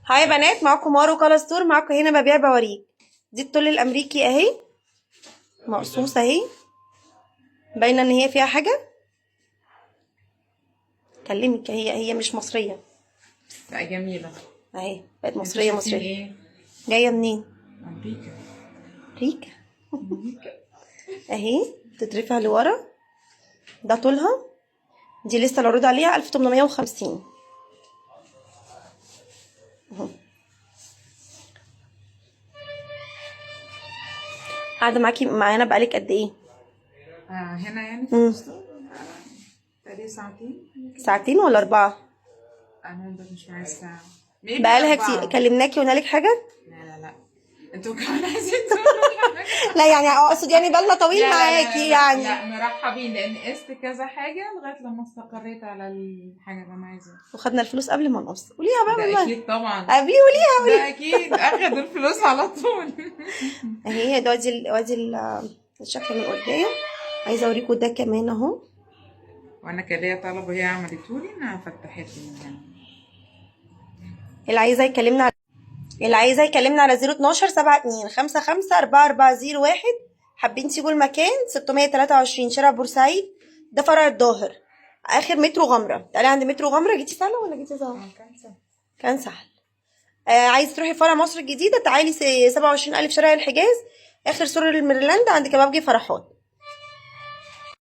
هاي يا بنات، معاكم مارو كالا ستور. معاكم هنا ببيع بوريك. دي التل الامريكي اهي، مقصوصه اهي، باينه ان هي فيها حاجه. كلمك، هي مش مصريه. لا جميلة اهي بقت انتوا مصريه شايفين مصريه. ايه؟ جايه منين؟ امريكا. ريكا. امريكا. اهي تترفع لورا، ده طولها. دي لسه العروض عليها 1850 اهو. قاعده معانا بقالك قد ايه؟ هنا يعني في امم الفستق تقريبا ساعتين. ساعتين ولا 4؟ انا مش عايز ساعة، ميبي بقالها كتير 4. كلمناكي وقلنا لك حاجه؟ لا انتوا كمان عايزين تقولوا حاجة؟ لا يعني اقصد يعني بقالنا طويل لا معاكي يعني. لا مرحبين، لان قست كذا حاجة لغاية لما استقريت على الحاجة اللي انا عايزاها. وخدنا الفلوس قبل ما نقص. قوليها بقى ده والله. اكيد طبعا. قوليها. ده اكيد اخد الفلوس على طول. اهي ده الشكل من قدام. عايزه اوريكم ده كمان اهو. وانا كان ليا طلب وهي عملتهولي انها فتحت لي من هنا. اللي عايزه يكلمنا على 012 72 55 4401. حابين تيجوا المكان 623 شارع بورسعيد، ده فرع الظاهر، اخر مترو غمره. تعالي عند مترو غمره. جيتي سهله ولا جيتي صعبه؟ كان سهل. عايزه تروحي فرع مصر الجديده، تعالي 27000 شارع الحجاز، اخر سور الميرلاند عند كبابجي فرحات.